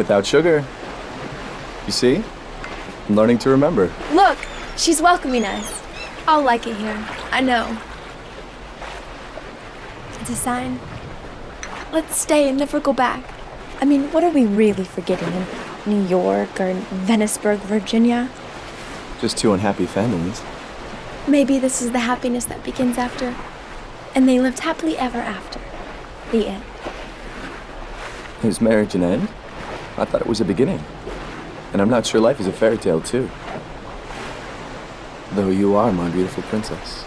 Without sugar. You see? I'm learning to remember. Look, she's welcoming us. I'll like it here. I know. It's a sign. Let's stay and never go back. I mean, what are we really forgetting in New York or Veniceburg, Virginia? Just two unhappy families. Maybe this is the happiness that begins after. And they lived happily ever after. The end. Is marriage an end? I thought it was a beginning. And I'm not sure life is a fairy tale, too. Though you are my beautiful princess.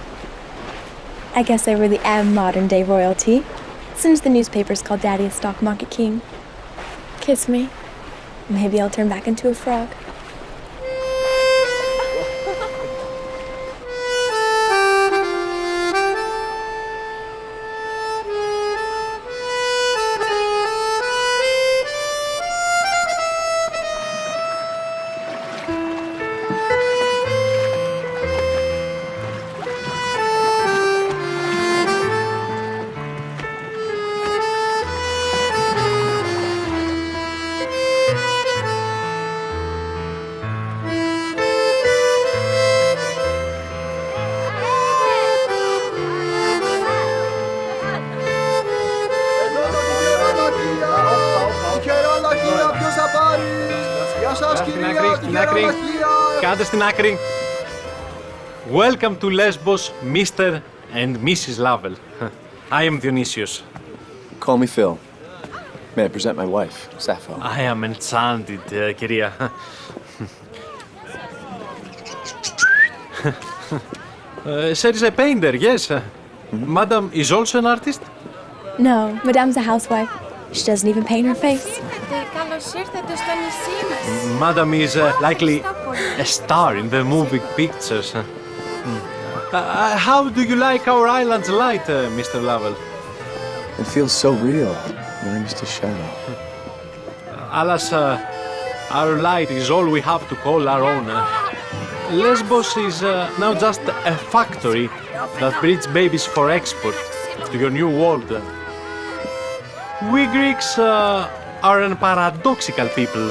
I guess I really am modern-day royalty, since the newspapers call Daddy a stock market king. Kiss me. Maybe I'll turn back into a frog. Κάντε στην άκρη. Welcome to Lesbos, Mr. and Mrs. Lovell. I am Dionysius. Call me Phil. May I present my wife, Sappho? I am enchanted, κυρία. Sir is a painter, yes. Madam is also an artist? No, Madame's a housewife. She doesn't even paint her face. Madam is likely a star in the moving pictures. How do you like our island's light, Mr. Lovell? It feels so real when I'm just a shadow. Alas, our light is all we have to call our own. Lesbos is now just a factory that breeds babies for export to your new world. We Greeks are a paradoxical people.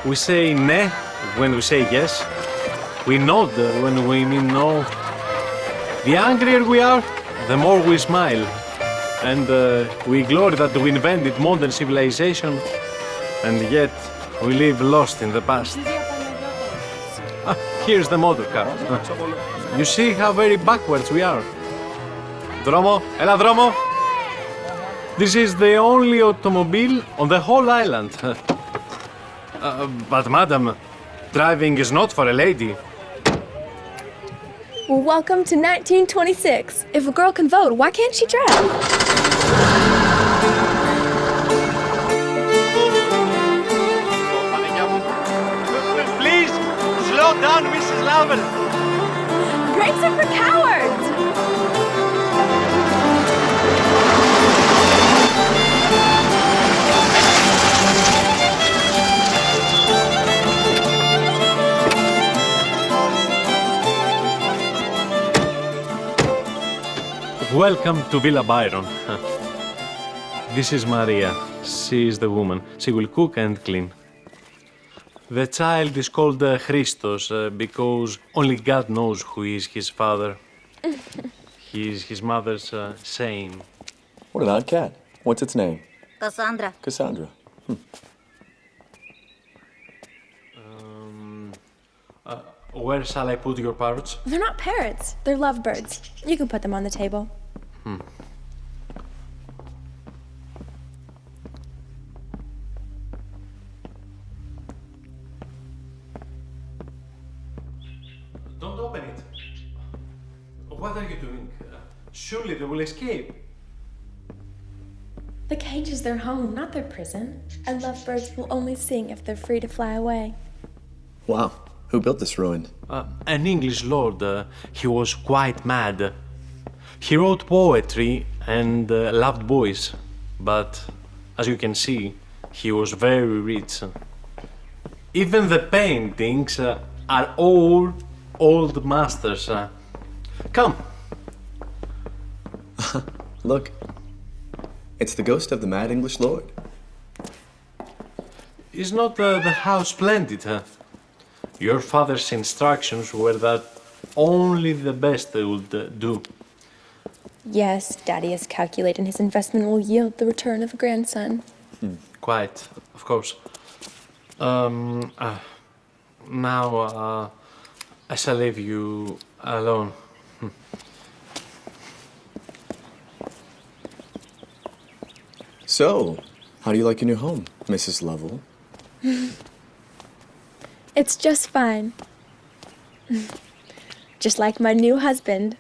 We say ne when we say yes. We nod when we mean no. The angrier we are, the more we smile. And we glory that we invented modern civilization, and yet we live lost in the past. Here's the motor car. You see how very backwards we are. Δρόμο, έλα δρόμο. This is the only automobile on the whole island. But madam, driving is not for a lady. Well, welcome to 1926. If a girl can vote, why can't she drive? Please, slow down, Mrs. Lovell. Brakes are for cowards! Welcome to Villa Byron. This is Maria. She is the woman. She will cook and clean. The child is called Christos because only God knows who is his father. He is his mother's same. What an odd cat. What's its name? Cassandra. Cassandra. Where shall I put your parrots? They're not parrots. They're lovebirds. You can put them on the table. Don't open it. What are you doing? Surely they will escape. The cage is their home, not their prison. And lovebirds will only sing if they're free to fly away. Wow. Who built this ruin? An English lord. He was quite mad. He wrote poetry and loved boys. But, as you can see, he was very rich. Even the paintings are all old masters. Come. Look. It's the ghost of the mad English lord. Is not the house splendid, huh? Your father's instructions were that only the best would do. Yes, Daddy is calculating his investment will yield the return of a grandson. Quite, of course. Now, I shall leave you alone. So, how do you like your new home, Mrs. Lovell? It's just fine. Just like my new husband.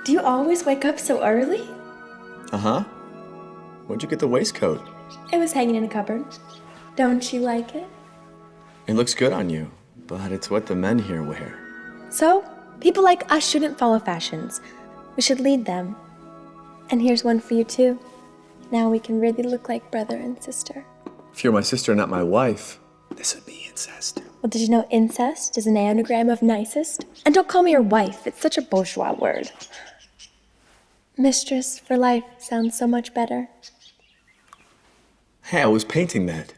Do you always wake up so early? Uh-huh. Where'd you get the waistcoat? It was hanging in a cupboard. Don't you like it? It looks good on you, but it's what the men here wear. So, people like us shouldn't follow fashions. We should lead them. And here's one for you too. Now we can really look like brother and sister. If you're my sister, not my wife, this would be incest. Well, did you know incest is an anagram of nicest? And don't call me your wife. It's such a bourgeois word. Mistress for life sounds so much better. Hey, I was painting that.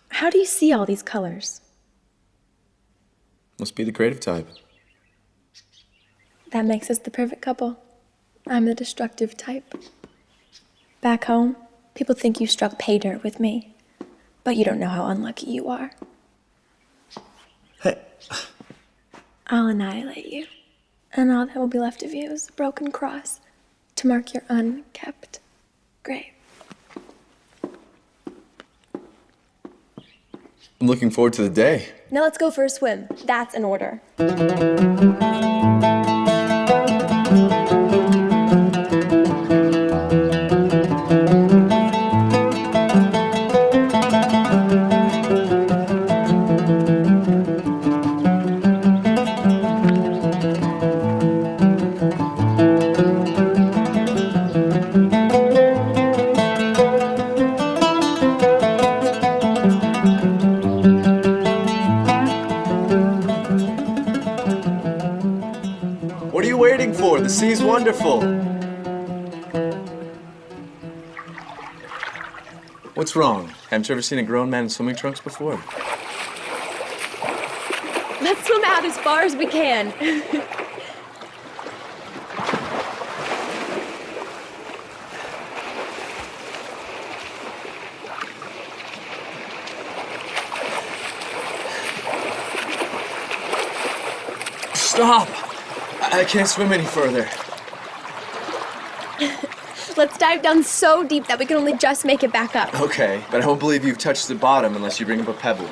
How do you see all these colors? Must be the creative type. That makes us the perfect couple. I'm the destructive type. Back home, people think you struck pay dirt with me, but you don't know how unlucky you are. Hey, I'll annihilate you, and all that will be left of you is a broken cross to mark your unkept grave. I'm looking forward to the day. Now let's go for a swim. That's an order. What are you waiting for? The sea's wonderful. What's wrong? Haven't you ever seen a grown man in swimming trunks before? Let's swim out as far as we can. Stop! I can't swim any further. Let's dive down so deep that we can only just make it back up. Okay, but I won't believe you've touched the bottom unless you bring up a pebble.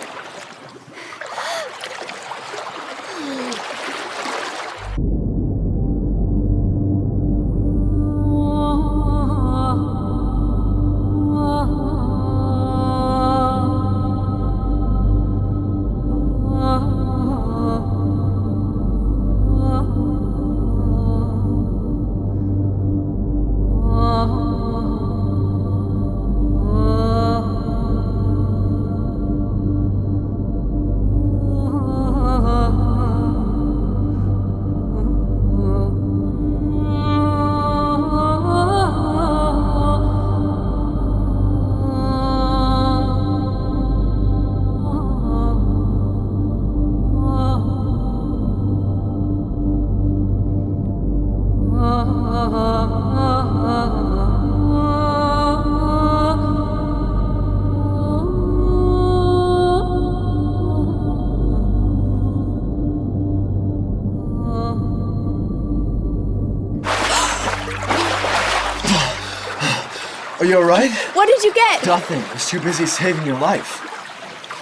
You alright? What did you get? Nothing. I was too busy saving your life.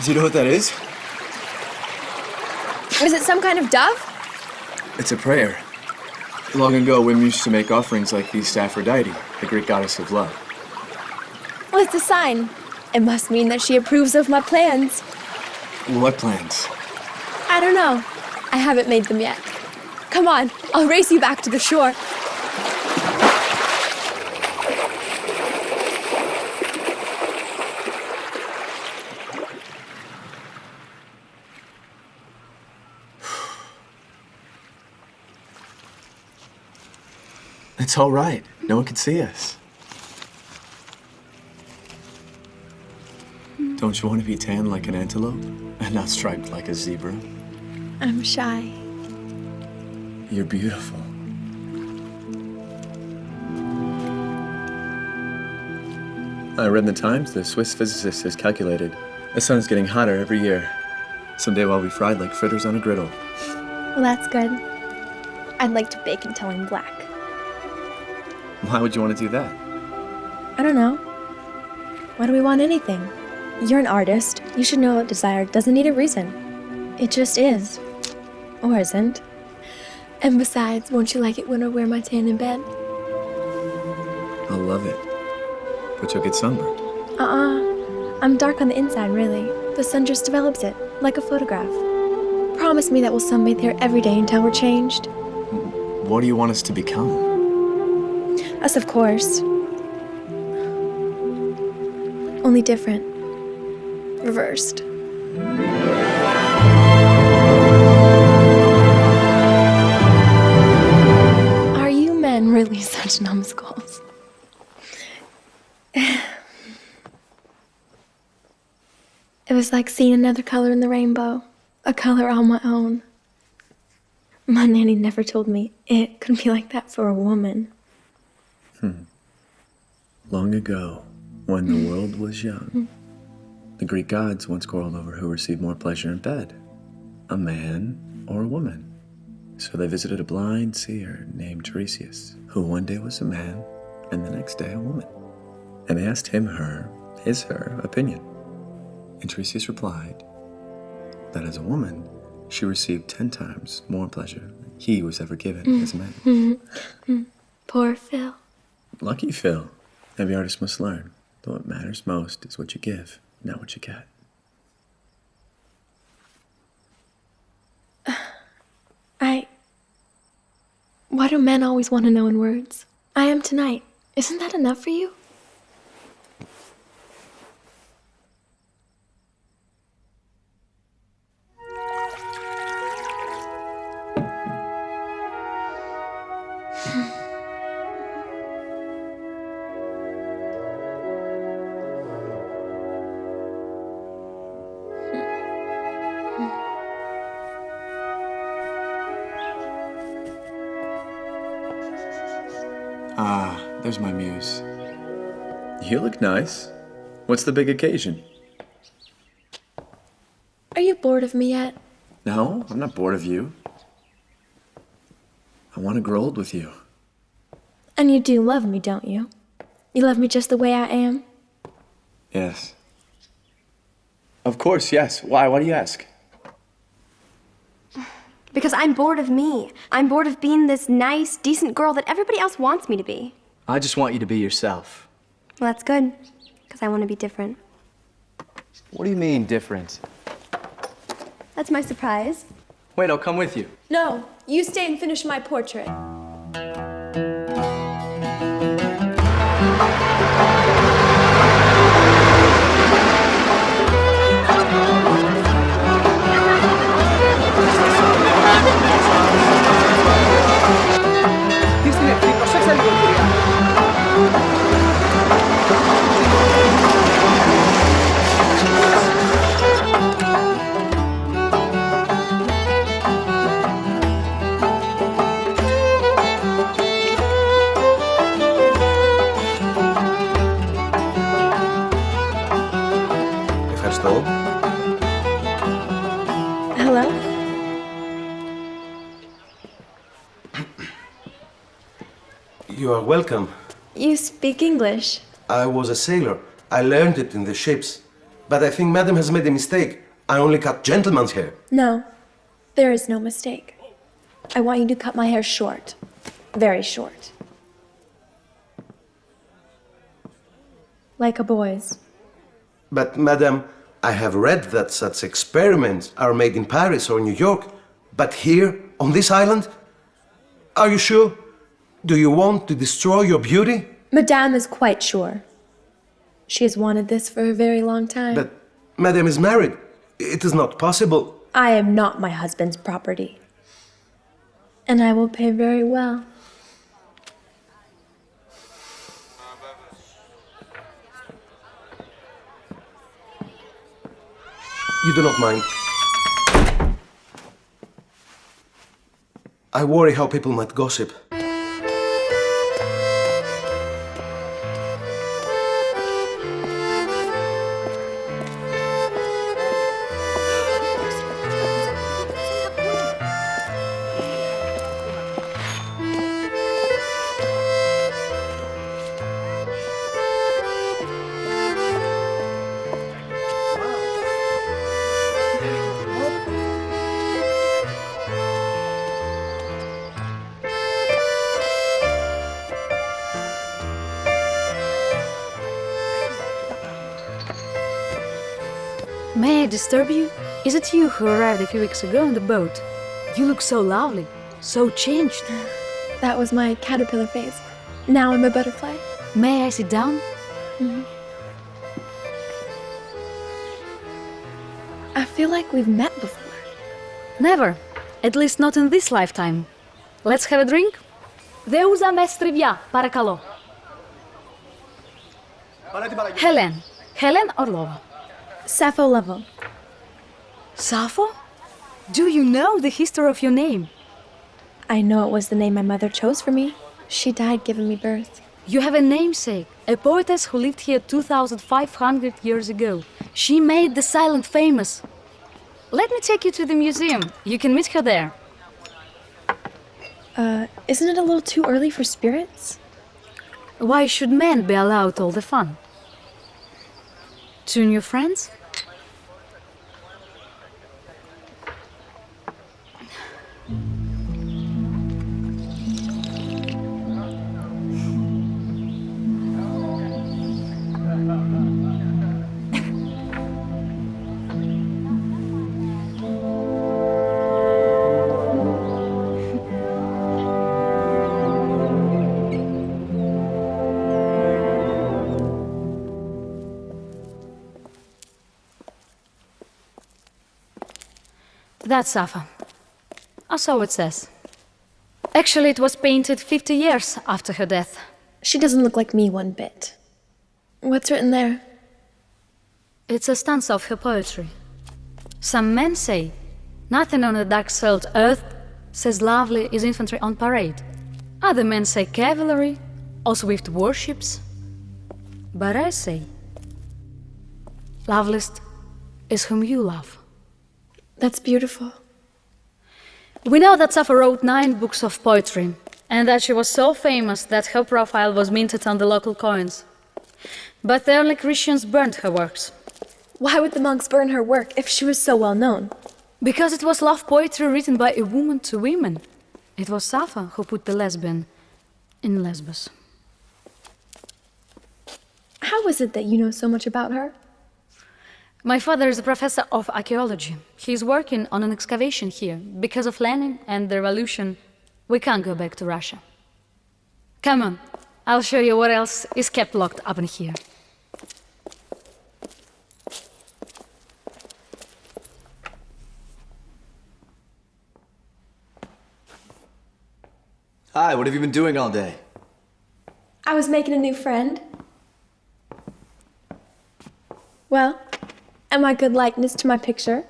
Do you know what that is? Was it some kind of dove? It's a prayer. Long ago, women used to make offerings like these to Aphrodite, the Greek goddess of love. Well, it's a sign. It must mean that she approves of my plans. What plans? I don't know. I haven't made them yet. Come on, I'll race you back to the shore. It's all right. No one can see us. Don't you want to be tan like an antelope and not striped like a zebra? I'm shy. You're beautiful. I read in the Times the Swiss physicist has calculated the sun is getting hotter every year. Someday we'll be fried like fritters on a griddle. Well, that's good. I'd like to bake until I'm black. Why would you want to do that? I don't know. Why do we want anything? You're an artist. You should know that desire doesn't need a reason. It just is. Or isn't. And besides, won't you like it when I wear my tan in bed? I'll love it. But you'll get sunburned. I'm dark on the inside, really. The sun just develops it, like a photograph. Promise me that we'll sunbathe here every day until we're changed. What do you want us to become? Us, of course. Only different. Reversed. Are you men really such numbskulls? It was like seeing another color in the rainbow. A color all my own. My nanny never told me it could be like that for a woman. Long ago, when the world was young, the Greek gods once quarreled over who received more pleasure in bed, a man or a woman. So they visited a blind seer named Tiresias, who one day was a man and the next day a woman. And they asked him her opinion. And Tiresias replied that as a woman, she received 10 times more pleasure than he was ever given as a man. Poor Phil. Lucky Phil. Every artist must learn that what matters most is what you give, not what you get. Why do men always want to know in words? I am tonight. Isn't that enough for you? Ah, there's my muse. You look nice. What's the big occasion? Are you bored of me yet? No, I'm not bored of you. I want to grow old with you. And you do love me, don't you? You love me just the way I am? Yes. Of course, yes. Why? Why do you ask? Because I'm bored of me. I'm bored of being this nice, decent girl that everybody else wants me to be. I just want you to be yourself. Well, that's good, because I want to be different. What do you mean, different? That's my surprise. Wait, I'll come with you. No, you stay and finish my portrait. Hello? You are welcome. You speak English. I was a sailor. I learned it in the ships. But I think Madam has made a mistake. I only cut gentlemen's hair. No, there is no mistake. I want you to cut my hair short. Very short. Like a boy's. But, Madam, I have read that such experiments are made in Paris or New York. But here, on this island? Are you sure? Do you want to destroy your beauty? Madame is quite sure. She has wanted this for a very long time. But Madam is married. It is not possible. I am not my husband's property. And I will pay very well. You do not mind. I worry how people might gossip. May I disturb you? Is it you who arrived a few weeks ago on the boat? You look so lovely, so changed. That was my caterpillar phase. Now I'm a butterfly. May I sit down? I feel like we've met before. Never. At least not in this lifetime. Let's have a drink? Δέουζα με στριβιά, παρακαλώ. Helen Orlova. Sappho level. Sappho? Do you know the history of your name? I know it was the name my mother chose for me. She died giving me birth. You have a namesake, a poetess who lived here 2,500 years ago. She made the silent famous. Let me take you to the museum. You can meet her there. Isn't it a little too early for spirits? Why should men be allowed all the fun? Two new friends? That's Sappho. So it says. Actually, it was painted 50 years after her death. She doesn't look like me one bit. What's written there? It's a stanza of her poetry. Some men say, nothing on the dark-soiled earth says lovely is infantry on parade. Other men say cavalry, or swift warships. But I say, loveliest is whom you love. That's beautiful. We know that Sappho wrote 9 books of poetry, and that she was so famous that her profile was minted on the local coins. But the early Christians burned her works. Why would the monks burn her work if she was so well known? Because it was love poetry written by a woman to women. It was Sappho who put the lesbian in Lesbos. How is it that you know so much about her? My father is a professor of archaeology. He's working on an excavation here. Because of Lenin and the revolution, we can't go back to Russia. Come on, I'll show you what else is kept locked up in here. Hi, what have you been doing all day? I was making a new friend. Well, am I good likeness to my picture?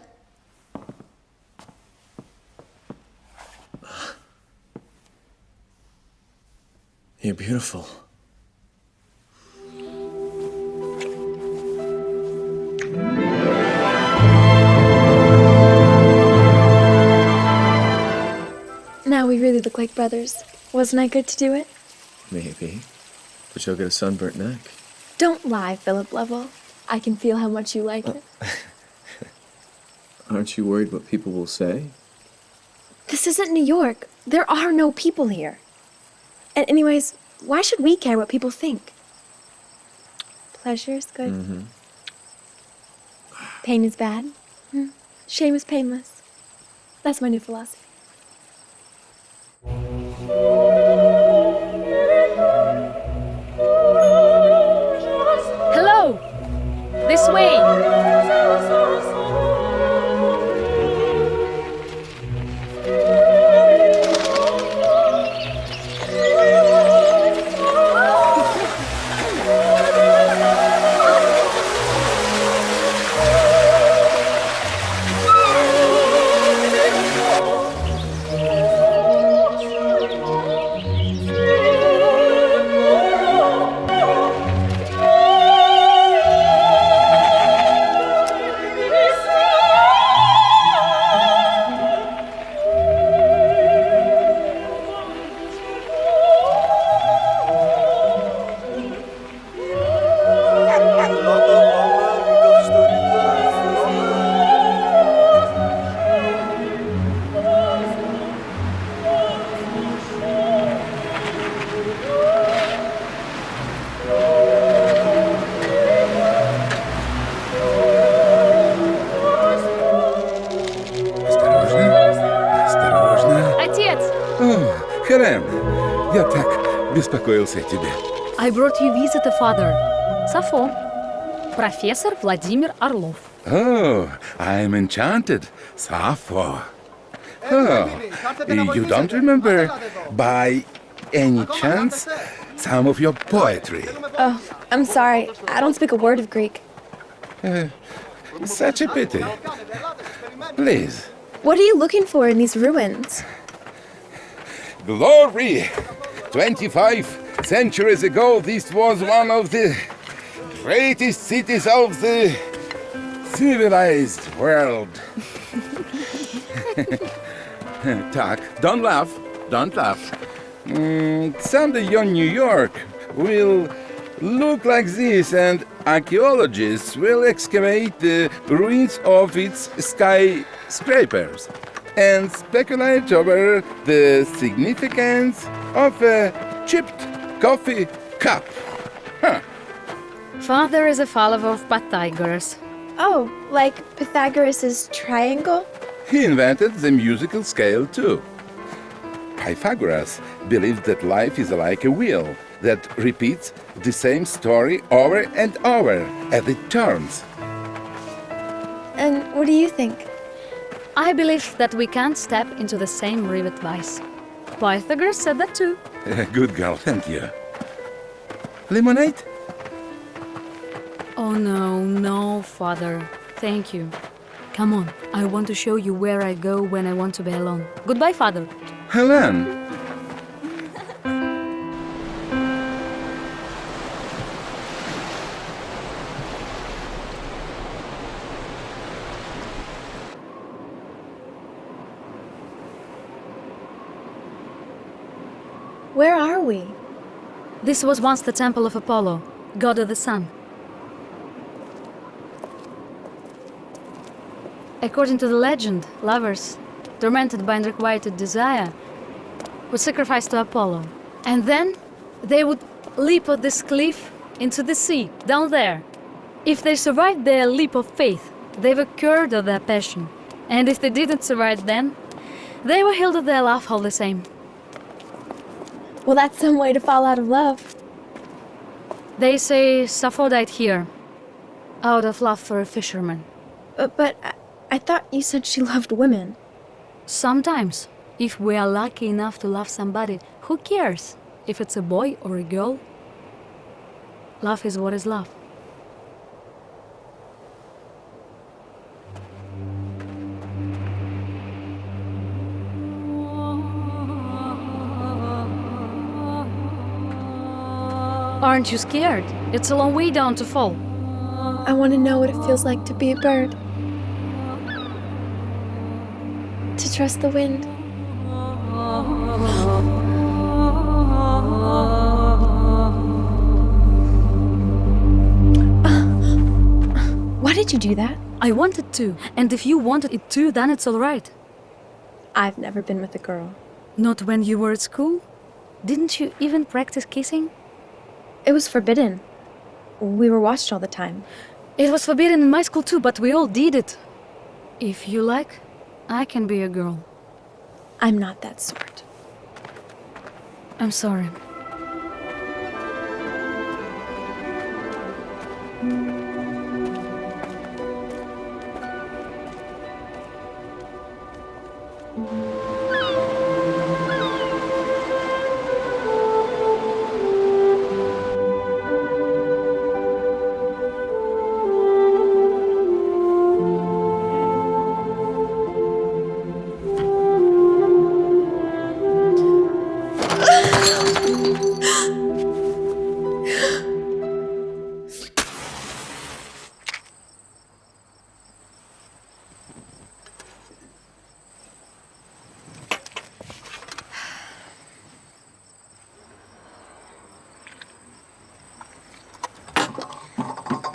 You're beautiful. Now we really look like brothers. Wasn't I good to do it? Maybe. But you'll get a sunburnt neck. Don't lie, Philip Lovell. I can feel how much you like it. Aren't you worried what people will say? This isn't New York. There are no people here. And anyways, why should we care what people think? Pleasure is good. Pain is bad. Shame is painless. That's my new philosophy. Hello! This way! Хелен, я так беспокоился о тебе. I brought you visitor, father. Sappho. Professor Vladimir Orlov. Oh, I'm enchanted. Sappho. Oh, you don't remember, by any chance, some of your poetry? Oh, I'm sorry. I don't speak a word of Greek. Such a pity. Please. What are you looking for in these ruins? Glory! 25 centuries ago, this was one of the greatest cities of the civilized world. Tak, don't laugh. Don't laugh. Someday your New York will look like this, and archaeologists will excavate the ruins of its skyscrapers and speculate over the significance of a chipped coffee cup. Father is a follower of Pythagoras. Oh, like Pythagoras' triangle? He invented the musical scale too. Pythagoras believed that life is like a wheel that repeats the same story over and over as it turns. And what do you think? I believe that we can't step into the same rivet twice. Pythagoras said that too. Good girl, thank you. Lemonade? Oh no, father. Thank you. Come on, I want to show you where I go when I want to be alone. Goodbye, father. Helen! Where are we? This was once the temple of Apollo, god of the sun. According to the legend, lovers, tormented by unrequited desire, would sacrifice to Apollo. And then they would leap off this cliff into the sea, down there. If they survived their leap of faith, they were cured of their passion. And if they didn't survive then, they were healed of their love all the same. Well, that's some way to fall out of love. They say Sappho died here, out of love for a fisherman. But I thought you said she loved women. Sometimes, if we are lucky enough to love somebody, who cares if it's a boy or a girl? Love is what is love. Aren't you scared? It's a long way down to fall. I want to know what it feels like to be a bird. To trust the wind. Why did you do that? I wanted to, and if you wanted it too, then it's all right. I've never been with a girl. Not when you were at school? Didn't you even practice kissing? It was forbidden. We were watched all the time. It was forbidden in my school too, but we all did it. If you like, I can be a girl. I'm not that sort. I'm sorry.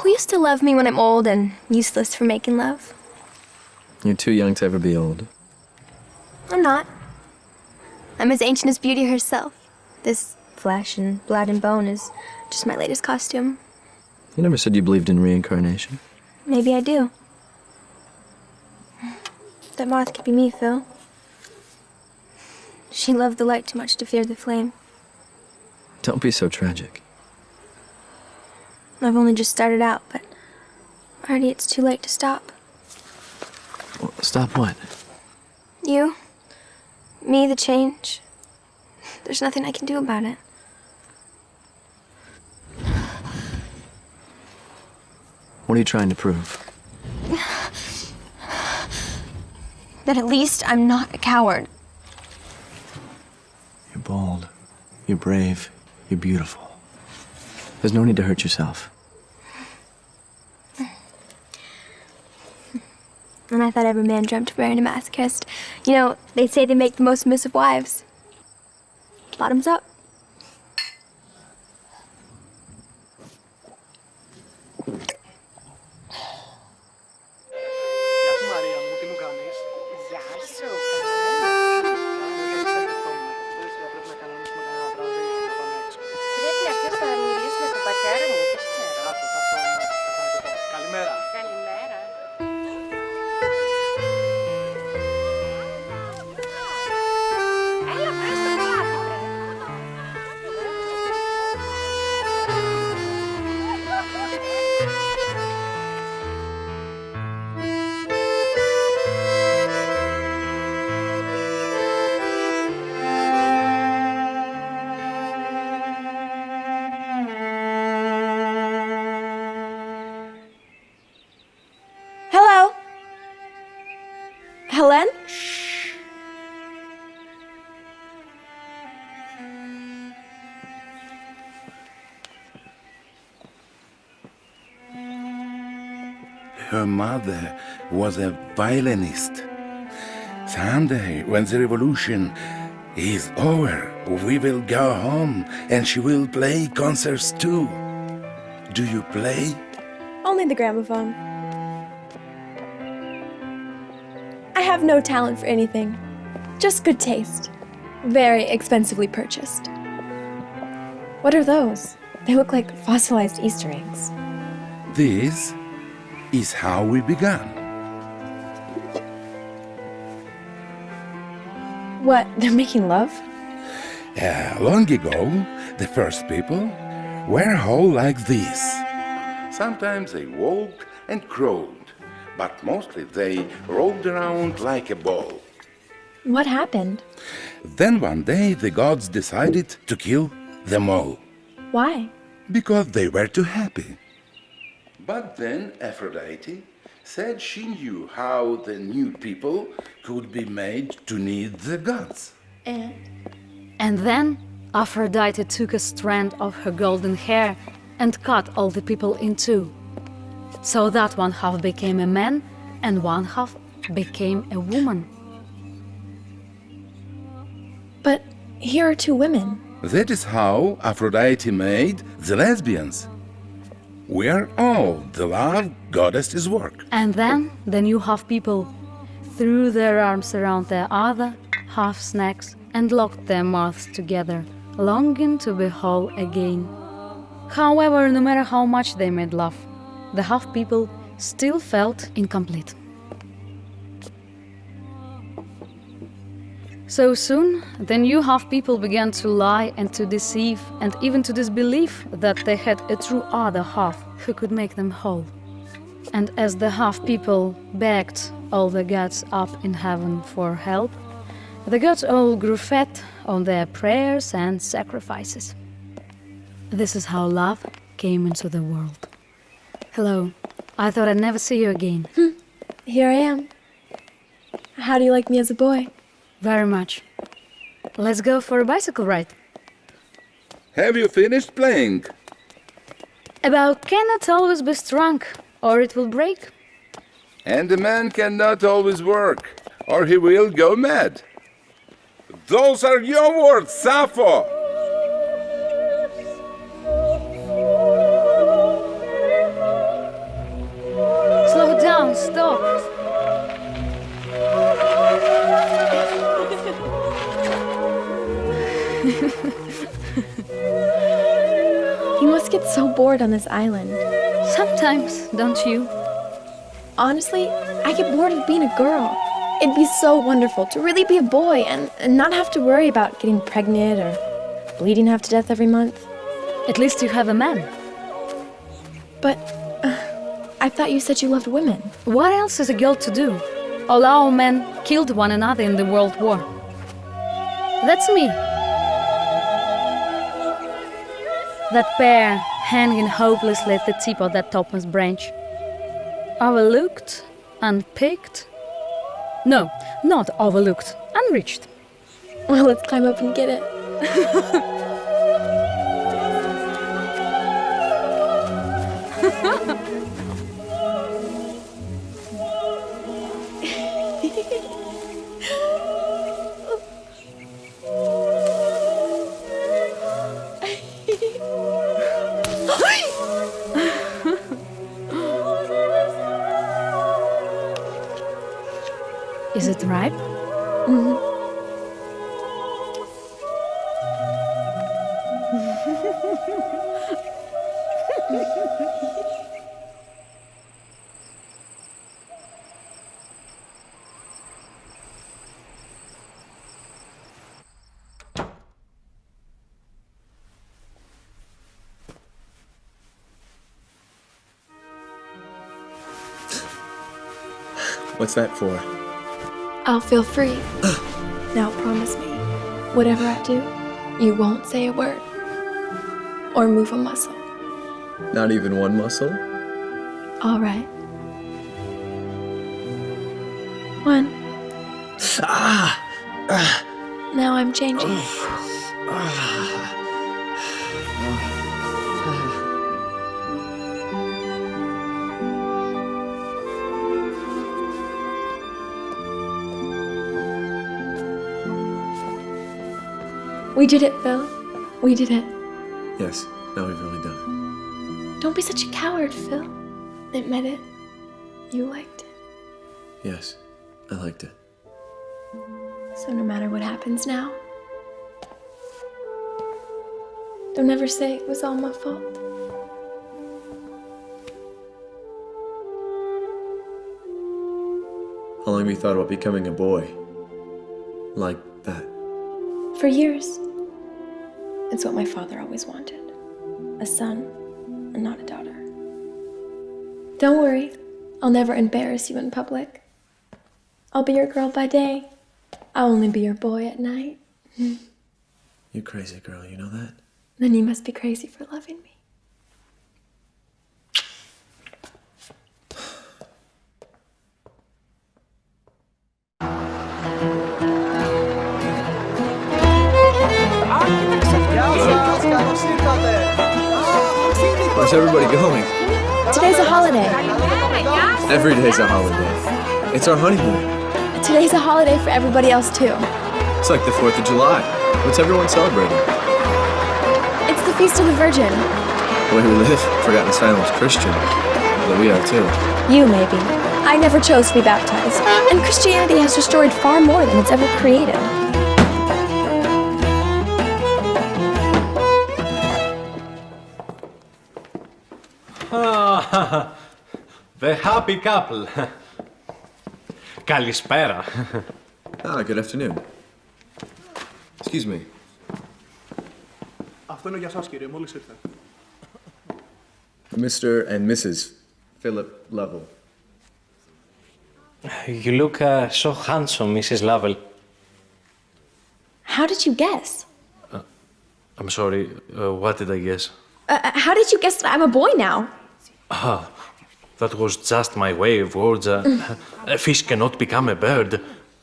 Will you still love me when I'm old and useless for making love? You're too young to ever be old. I'm not. I'm as ancient as beauty herself. This flesh and blood and bone is just my latest costume. You never said you believed in reincarnation. Maybe I do. That moth could be me, Phil. She loved the light too much to fear the flame. Don't be so tragic. I've only just started out, but already it's too late to stop. Well, stop what? You, me, the change. There's nothing I can do about it. What are you trying to prove? That at least I'm not a coward. You're bold. You're brave. You're beautiful. There's no need to hurt yourself. And I thought every man dreamt of marrying a masochist. You know, they say they make the most submissive wives. Bottoms up. Hello? Helen? Her mother was a violinist. Someday, when the revolution is over, we will go home and she will play concerts too. Do you play? Only the gramophone. I have no talent for anything. Just good taste. Very expensively purchased. What are those? They look like fossilized Easter eggs. This is how we began. What? They're making love? Long ago, the first people were all like this. Sometimes they walked and crawled, but mostly they rolled around like a ball. What happened? Then one day the gods decided to kill them all, Why? because they were too happy. But then Aphrodite said she knew how the new people could be made to need the gods. And then Aphrodite took a strand of her golden hair and cut all the people in two. So that one half became a man and one half became a woman. But here are two women. That is how Aphrodite made the lesbians. where all the love goddess is work. And then the new half people threw their arms around their other half snacks and locked their mouths together, longing to be whole again. However, no matter how much they made love, the half people still felt incomplete. So soon, the new half people began to lie and to deceive and even to disbelieve that they had a true other half who could make them whole. And as the half people begged all the gods up in heaven for help, the gods all grew fat on their prayers and sacrifices. This is how love came into the world. Hello, I thought I'd never see you again. Here I am. How do you like me as a boy? Very much. Let's go for a bicycle ride. Have you finished playing? A bow cannot always be strong, or it will break. And a man cannot always work, or he will go mad. Those are your words, Sappho! Slow down, stop. You must get so bored on this island. Sometimes, don't you? Honestly, I get bored of being a girl. It'd be so wonderful to really be a boy and not have to worry about getting pregnant or bleeding half to death every month. At least you have a man. But I thought you said you loved women. What else is a girl to do? All our men killed one another in the World War. That's me. That pair hanging hopelessly at the tip of that topmost branch. Overlooked, unpicked. No, not overlooked, unreached. Well, let's climb up and get it. Is it ripe? What's that for? I'll feel free. Now promise me, whatever I do, you won't say a word or move a muscle. Not even one muscle? All right. 1. Now I'm changing. We did it, Phil. We did it. Yes, now we've really done Don't be such a coward, Phil. Admit it. You liked it. it. Yes, I liked it. So no matter what happens now, don't ever say it was all my fault. How long have you thought about becoming a boy? Like that? For years. It's what my father always wanted. A son, and not a daughter. Don't worry, I'll never embarrass you in public. I'll be your girl by day. I'll only be your boy at night. You crazy girl, you know that? Then you must be crazy for loving me. Where's everybody going? Today's a holiday. Every day's a holiday. It's our honeymoon. Today's a holiday for everybody else too. It's like the 4th of July. What's everyone celebrating? It's the Feast of the Virgin. The way we live, Forgotten Asylum's Christian. Although we are too. You, maybe. I never chose to be baptized. And Christianity has destroyed far more than it's ever created. The happy couple. Καλησπέρα. Ah, good afternoon. Excuse me. Αυτό είναι για σας, κύριε, μόλις ήρθε. Mr. and Mrs. Philip Lovell. You look so handsome, Mrs. Lovell. How did you guess? I'm sorry, what did I guess? How did you guess that I'm a boy now? That was just my way of words. A fish cannot become a bird.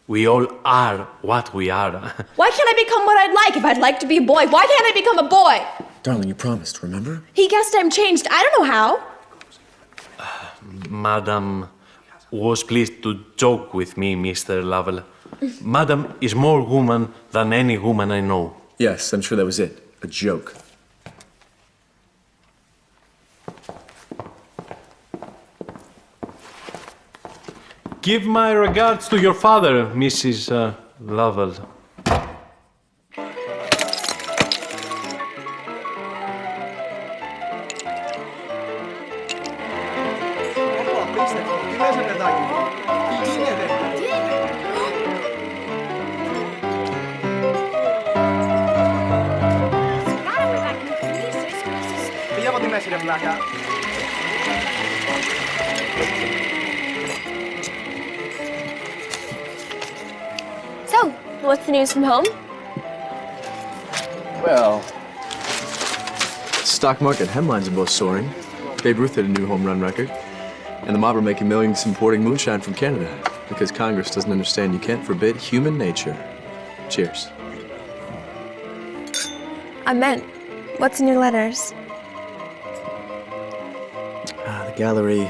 We all are what we are. Why can't I become what I'd like if I'd like to be a boy? Why can't I become a boy? Darling, you promised, remember? He guessed I'm changed. I don't know how. Madam was pleased to joke with me, Mr. Lovell. Madam is more woman than any woman I know. Yes, I'm sure that was it. A joke. Give my regards to your father, Mrs. Lovell. Τι λες, ρε παιδάκι μου? Τι γίνεται? Πήγε από τη μέση, ρε πλάκα. So, what's the news from home? Well, stock market headlines are both soaring. Babe Ruth hit a new home run record. And the mob are making millions importing moonshine from Canada because Congress doesn't understand you can't forbid human nature. Cheers. I meant, what's in your letters? The gallery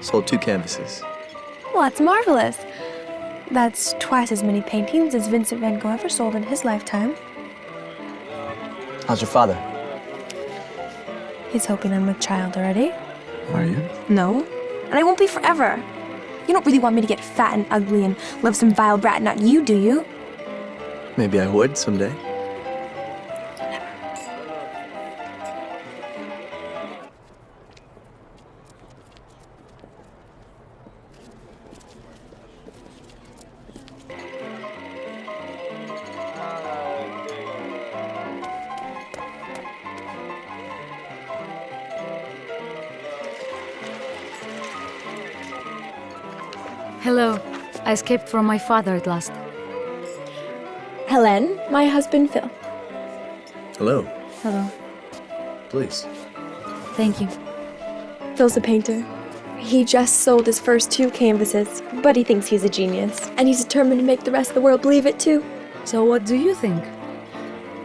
sold 2 canvases. Well, that's marvelous. That's twice as many paintings as Vincent van Gogh ever sold in his lifetime. How's your father? He's hoping I'm a child already. Are you? No. And I won't be forever. You don't really want me to get fat and ugly and live some vile brat, not you, do you? Maybe I would someday. Hello. I escaped from my father at last. Helene, my husband Phil. Hello. Hello. Please. Thank you. Phil's a painter. He just sold his first 2 canvases, but he thinks he's a genius, and he's determined to make the rest of the world believe it too. So what do you think?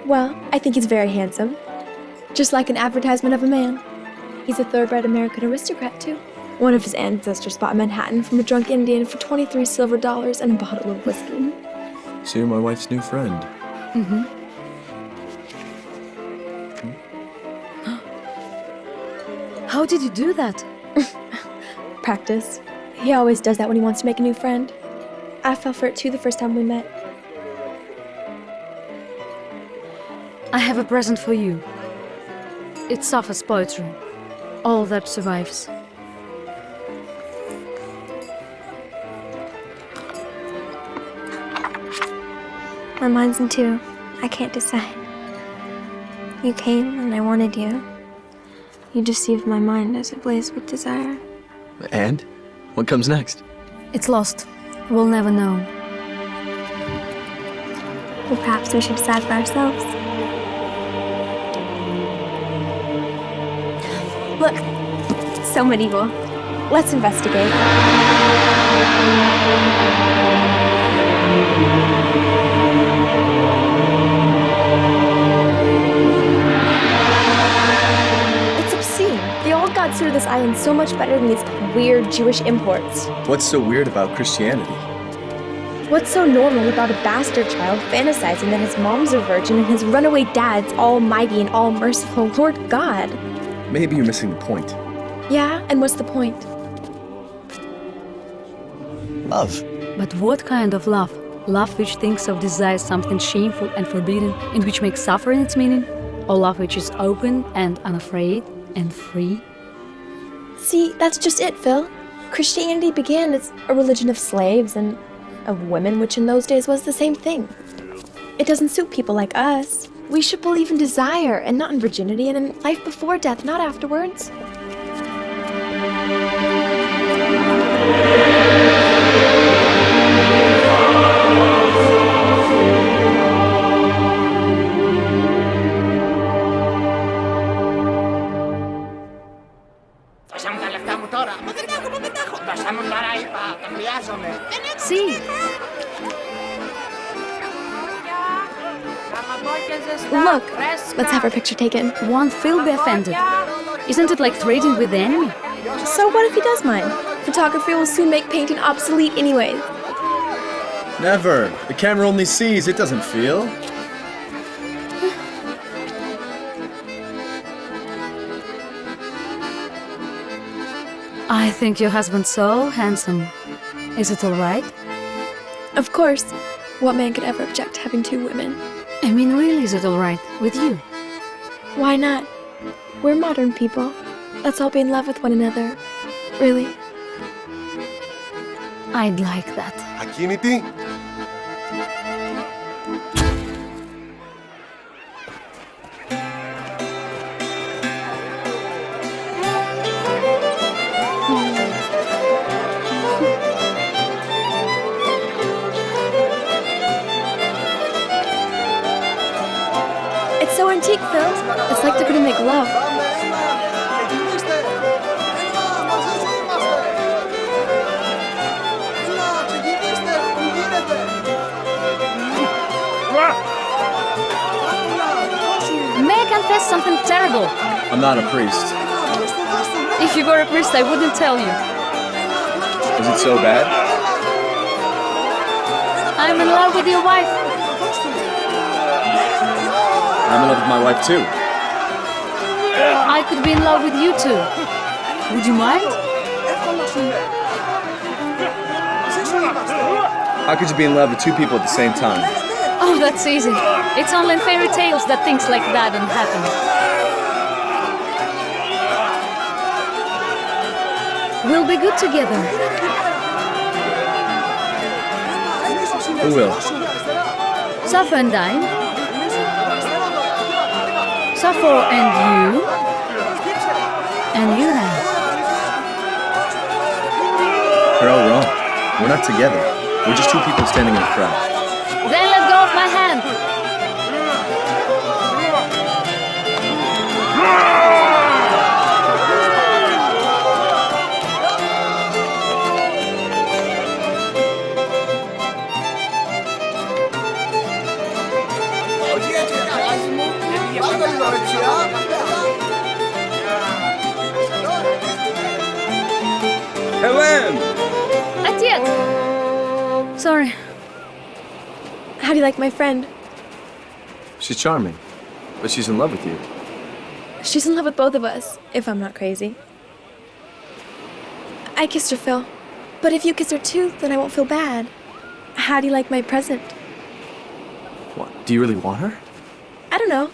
Well, I think he's very handsome. Just like an advertisement of a man. He's a thoroughbred American aristocrat too. One of his ancestors bought Manhattan from a drunk Indian for 23 silver dollars and a bottle of whiskey. So you're my wife's new friend. Mm-hmm. How did you do that? Practice. He always does that when he wants to make a new friend. I fell for it too the first time we met. I have a present for you. It's Sappho's poetry. All that survives. My mind's in 2. I can't decide. You came and I wanted you. You deceived my mind as it blazed with desire. And? What comes next? It's lost. We'll never know. Well, perhaps we should decide for ourselves. Look, so medieval. Let's investigate. It's obscene. The old gods suited this island so much better than these weird Jewish imports. What's so weird about Christianity? What's so normal about a bastard child fantasizing that his mom's a virgin and his runaway dad's almighty and all-merciful Lord God? Maybe you're missing the point. Yeah, and what's the point? Love. But what kind of love? Love which thinks of desire something shameful and forbidden, and which makes suffering its meaning? Or love which is open and unafraid and free? See, that's just it, Phil. Christianity began as a religion of slaves and of women, which in those days was the same thing. It doesn't suit people like us. We should believe in desire and not in virginity and in life before death, not afterwards. See? Look, let's have our picture taken. Won't Phil be offended? Isn't it like trading with the enemy? So what if he does mind? Photography will soon make painting obsolete anyways. Never. The camera only sees, it doesn't feel. I think your husband's so handsome. Is it all right? Of course. What man could ever object to having two women? I mean, really, is it all right with you? Why not? We're modern people. Let's all be in love with one another. Really. I'd like that. Ακίνητη. It's so antique, Phil. It's like they're gonna make love. May I confess something terrible? I'm not a priest. If you were a priest, I wouldn't tell you. Is it so bad? I'm in love with your wife. I'm in love with my wife too. I could be in love with you too. Would you mind? How could you be in love with two people at the same time? Oh, that's easy. It's only in fairy tales that things like that don't happen. We'll be good together. Who will? Sappho and I. Sappho and you. And you and I. You're all wrong. We're not together. We're just two people standing in a crowd. Then let go of my hand. Helen! Отец! Sorry. How do you like my friend? She's charming, but she's in love with you. She's in love with both of us, if I'm not crazy. I kissed her, Phil. But if you kiss her too, then I won't feel bad. How do you like my present? What? Do you really want her? I don't know.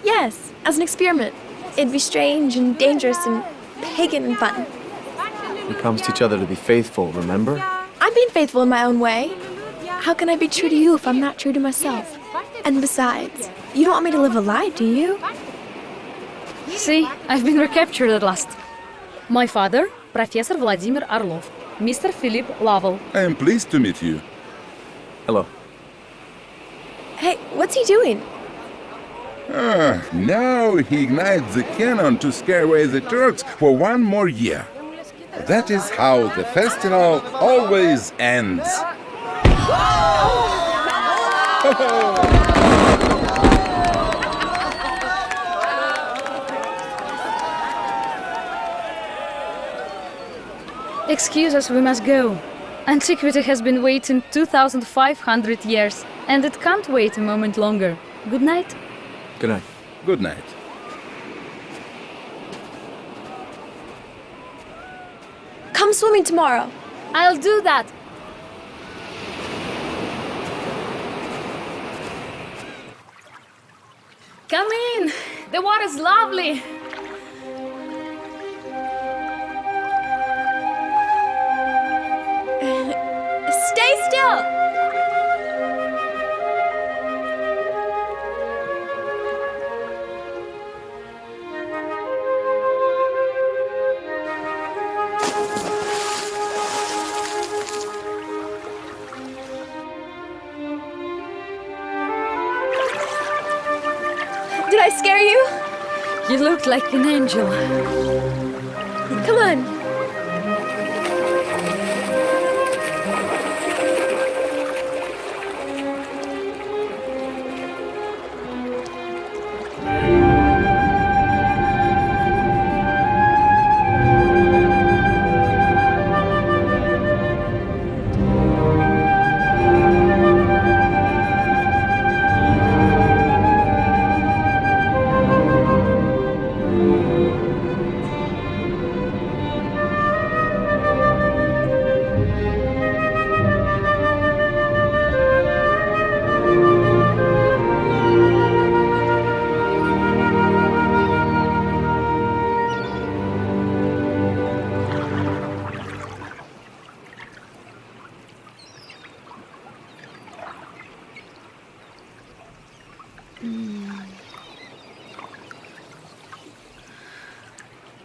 Yes, as an experiment. It'd be strange and dangerous and pagan and fun. We promised each other to be faithful, remember? I'm being faithful in my own way. How can I be true to you if I'm not true to myself? And besides, you don't want me to live a lie, do you? See, I've been recaptured at last. My father, Professor Vladimir Orlov, Mr. Philip Lovell. I am pleased to meet you. Hello. Hey, what's he doing? Now he ignites the cannon to scare away the Turks for one more year. That is how the festival always ends. Excuse us, we must go. Antiquity has been waiting 2,500 years, and it can't wait a moment longer. Good night. Good night. Good night. swimming tomorrow. I'll do that. Come in. The water's lovely. Stay still. Did I scare you? You look like an angel. Come on.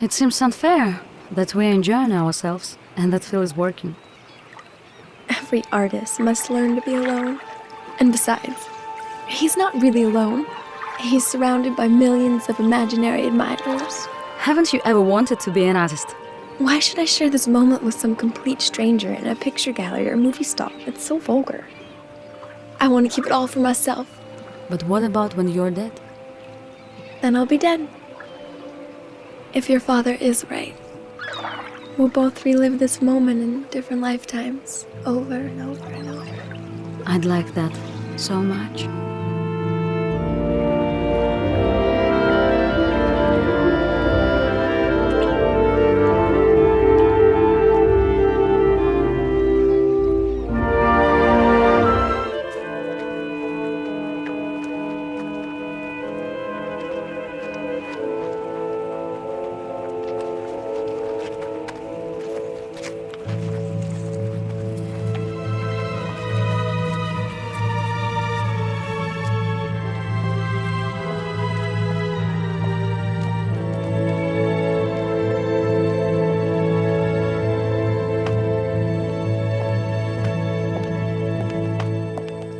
It seems unfair that we're enjoying ourselves and that Phil is working. Every artist must learn to be alone. And besides, he's not really alone. He's surrounded by millions of imaginary admirers. Haven't you ever wanted to be an artist? Why should I share this moment with some complete stranger in a picture gallery or movie stall? It's so vulgar. I want to keep it all for myself. But what about when you're dead? Then I'll be dead. If your father is right, we'll both relive this moment in different lifetimes, over and over and over. I'd like that so much.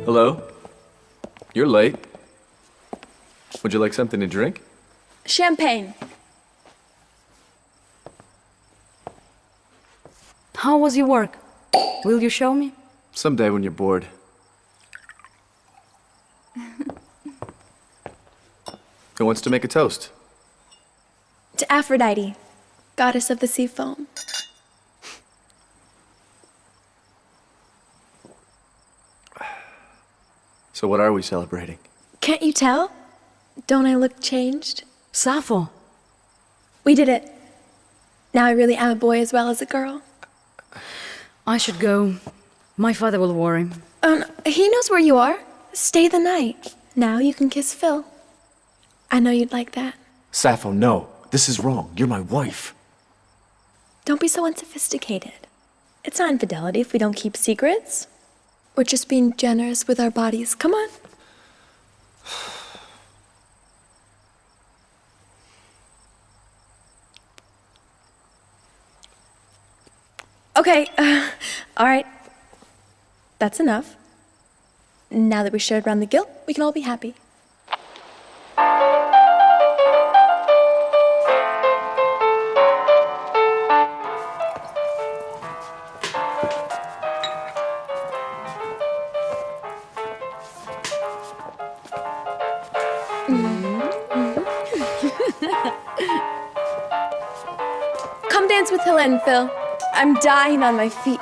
Hello? You're late. Would you like something to drink? Champagne. How was your work? Will you show me? Someday when you're bored. Who wants to make a toast? To Aphrodite, goddess of the sea foam. So what are we celebrating? Can't you tell? Don't I look changed? Sappho. We did it. Now I really am a boy as well as a girl. I should go. My father will worry. No, he knows where you are. Stay the night. Now you can kiss Phil. I know you'd like that. Sappho, no. This is wrong. You're my wife. Don't be so unsophisticated. It's not infidelity if we don't keep secrets. We're just being generous with our bodies. Come on. Okay, all right. That's enough. Now that we shared around the guilt, we can all be happy. Come dance with Helen, Phil. I'm dying on my feet.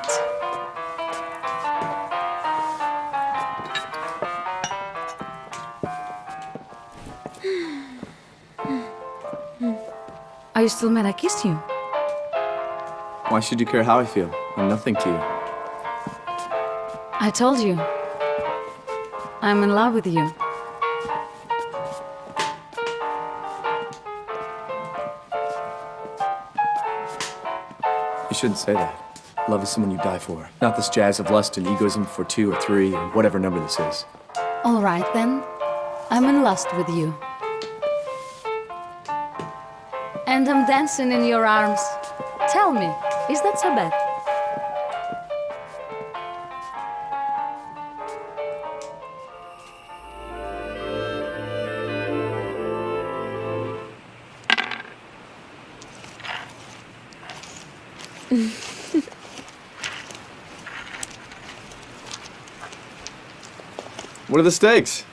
Are you still mad I kissed you? Why should you care how I feel? I'm nothing to you. I told you. I'm in love with you. You shouldn't say that. Love is someone you die for, not this jazz of lust and egoism for 2 or 3 or whatever number this is. All right, then. I'm in lust with you. And I'm dancing in your arms. Tell me, is that so bad? What are the stakes?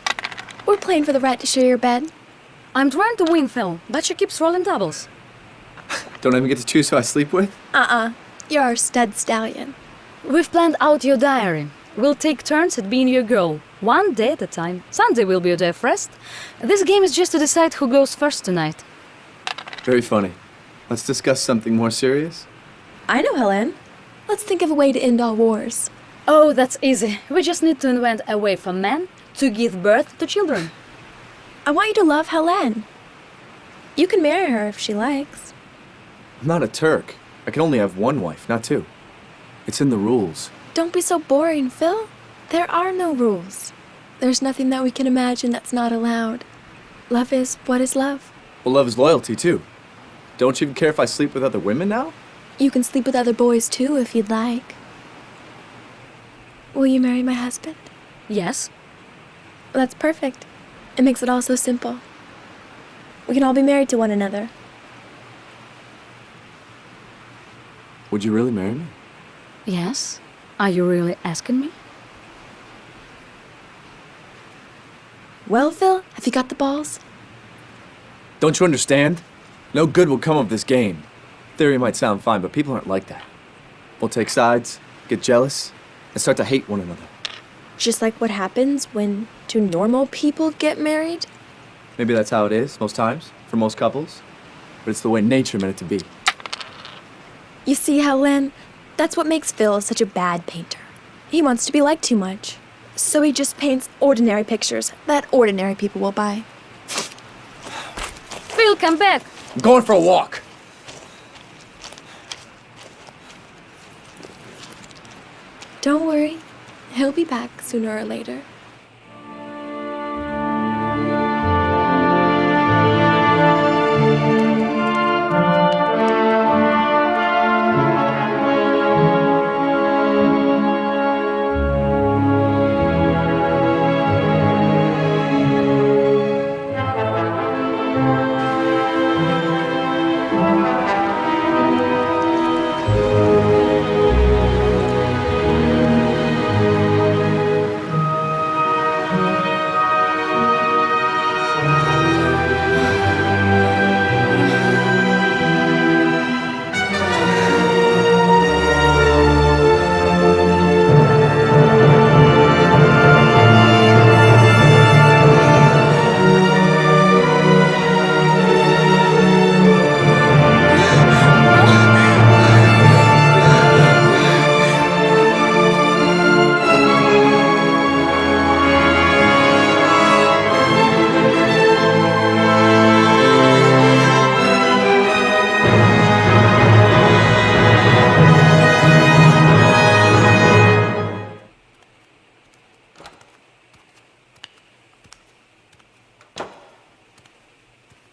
We're playing for the right to share your bed. I'm trying to win, Phil, but she keeps rolling doubles. Don't I even get to choose who I sleep with? You're our stud stallion. We've planned out your diary. We'll take turns at being your girl, one day at a time. Sunday will be your day of rest. This game is just to decide who goes first tonight. Very funny. Let's discuss something more serious. I know, Helen. Let's think of a way to end all wars. Oh, that's easy. We just need to invent a way for men to give birth to children. I want you to love Helen. You can marry her if she likes. I'm not a Turk. I can only have one wife, not 2. It's in the rules. Don't be so boring, Phil. There are no rules. There's nothing that we can imagine that's not allowed. Love is what is love. Well, love is loyalty, too. Don't you even care if I sleep with other women now? You can sleep with other boys, too, if you'd like. Will you marry my husband? Yes. That's perfect. It makes it all so simple. We can all be married to one another. Would you really marry me? Yes. Are you really asking me? Well, Phil, have you got the balls? Don't you understand? No good will come of this game. Theory might sound fine, but people aren't like that. We'll take sides, get jealous, and start to hate one another. Just like what happens when 2 normal people get married? Maybe that's how it is, most times, for most couples. But it's the way nature meant it to be. You see, Helen, that's what makes Phil such a bad painter. He wants to be liked too much. So he just paints ordinary pictures that ordinary people will buy. Phil, come back! I'm going for a walk. Don't worry. He'll be back sooner or later.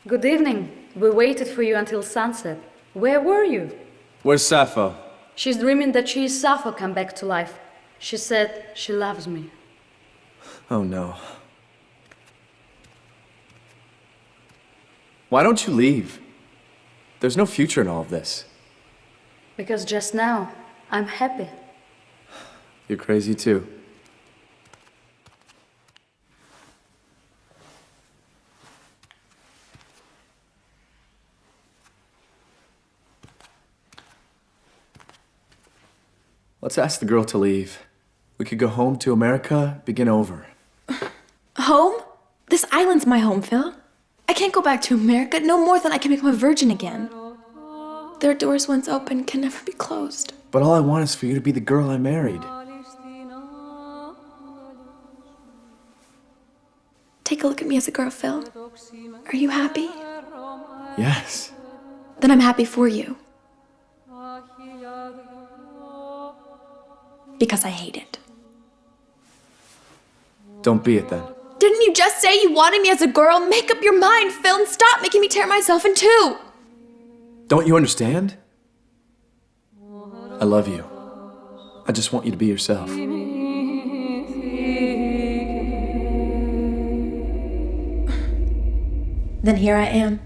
Good evening. We waited for you until sunset. Where were you? Where's Sappho? She's dreaming that she is Sappho come back to life. She said she loves me. Oh no. Why don't you leave? There's no future in all of this. Because just now, I'm happy. You're crazy too. Let's ask the girl to leave. We could go home to America, begin over. Home? This island's my home, Phil. I can't go back to America no more than I can become a virgin again. Their doors once open can never be closed. But all I want is for you to be the girl I married. Take a look at me as a girl, Phil. Are you happy? Yes. Then I'm happy for you. Because I hate it. Don't be it then. Didn't you just say you wanted me as a girl? Make up your mind, Phil, and stop making me tear myself in two. Don't you understand? I love you. I just want you to be yourself. Then here I am.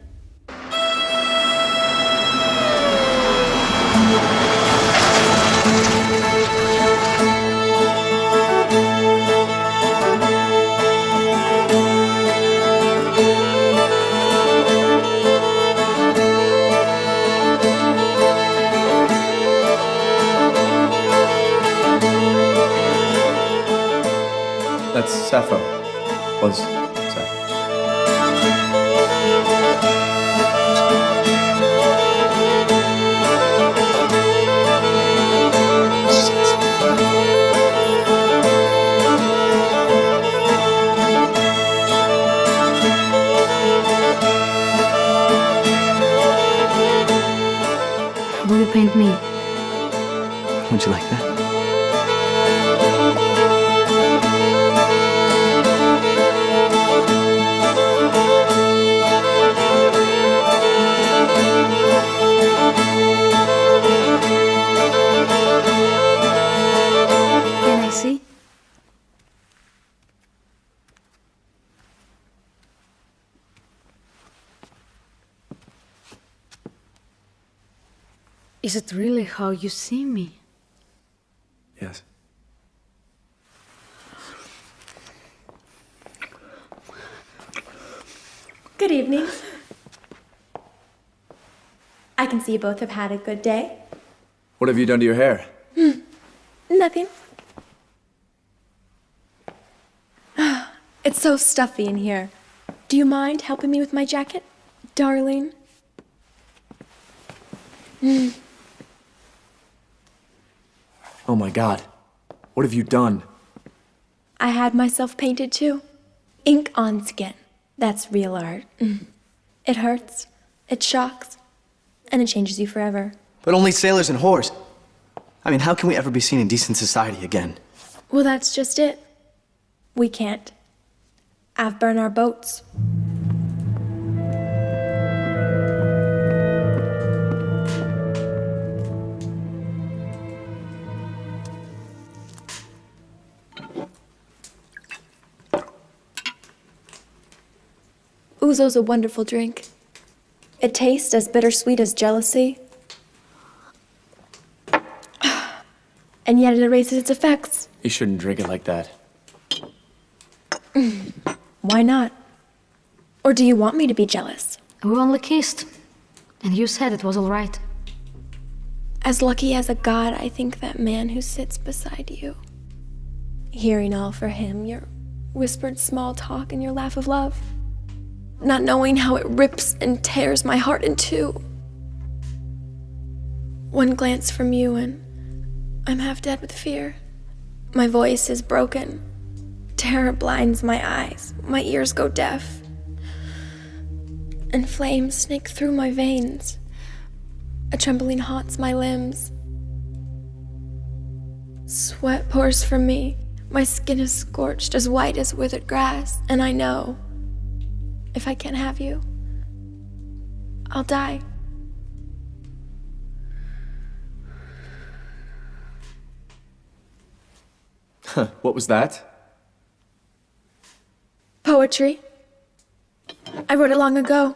That's Sappho. Was Sappho. Will you paint me? Would you like that? Can I see? Is it really how you see me? Yes. Good evening. I can see you both have had a good day. What have you done to your hair? Nothing. It's so stuffy in here. Do you mind helping me with my jacket, darling? Oh my God. What have you done? I had myself painted too. Ink on skin. That's real art. It hurts, it shocks, and it changes you forever. But only sailors and whores. I mean, how can we ever be seen in decent society again? Well, that's just it. We can't. I've burned our boats. Ouzo's a wonderful drink. It tastes as bittersweet as jealousy. And yet it erases its effects. You shouldn't drink it like that. Why not? Or do you want me to be jealous? We only kissed, and you said it was all right. As lucky as a god, I think that man who sits beside you. Hearing all for him, your whispered small talk and your laugh of love. Not knowing how it rips and tears my heart in two. One glance from you and I'm half dead with fear. My voice is broken. Terror blinds my eyes. My ears go deaf. And flames snake through my veins. A trembling haunts my limbs. Sweat pours from me. My skin is scorched, as white as withered grass. And I know, if I can't have you, I'll die. What was that? Poetry. I wrote it long ago.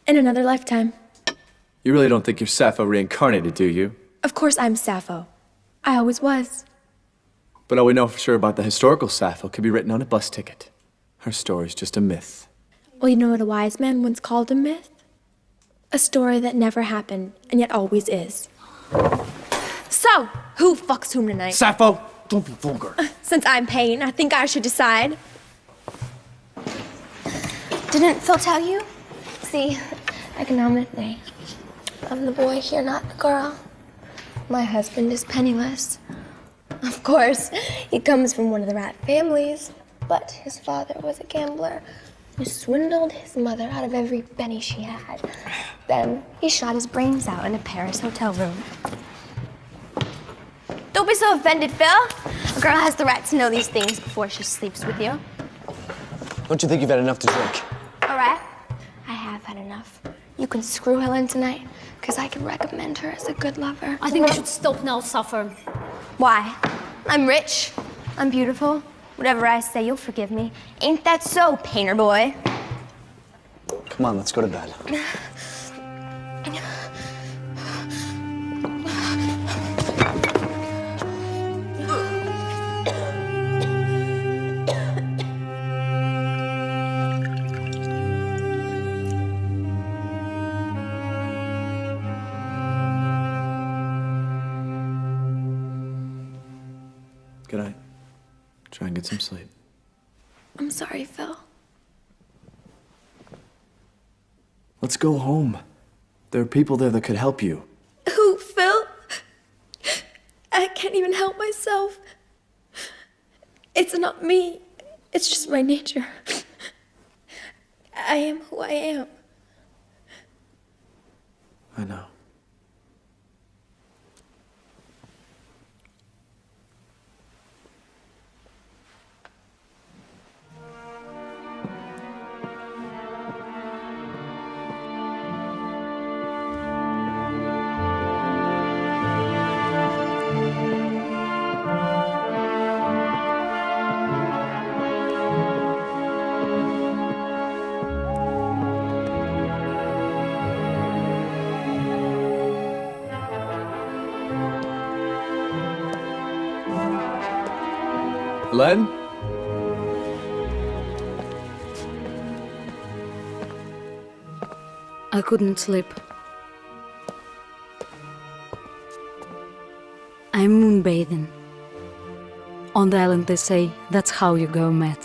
In another lifetime. You really don't think you're Sappho reincarnated, do you? Of course I'm Sappho. I always was. But all we know for sure about the historical Sappho could be written on a bus ticket. Her story's just a myth. Well, you know what a wise man once called a myth? A story that never happened, and yet always is. So, who fucks whom tonight? Sappho! Don't be vulgar. Since I'm paying, I think I should decide. Didn't Phil tell you? See, Economically, I'm the boy here, not the girl. My husband is penniless. Of course, he comes from one of the rat families, but his father was a gambler who swindled his mother out of every penny she had. Then he shot his brains out in a Paris hotel room. Don't be so offended, Phil. A girl has the right to know these things before she sleeps with you. Don't you think you've had enough to drink? All right, I have had enough. You can screw Helen tonight, because I can recommend her as a good lover. I think you should stop now, Sappho. Why? I'm rich. I'm beautiful. Whatever I say, you'll forgive me. Ain't that so, painter boy? Come on, let's go to bed. Good night. Try and get some sleep. I'm sorry, Phil. Let's go home. There are people there that could help you. Who, Phil? I can't even help myself. It's not me. It's just my nature. I am who I am. I know. Len? I couldn't sleep. I'm moonbathing. On the island, they say that's how you go mad.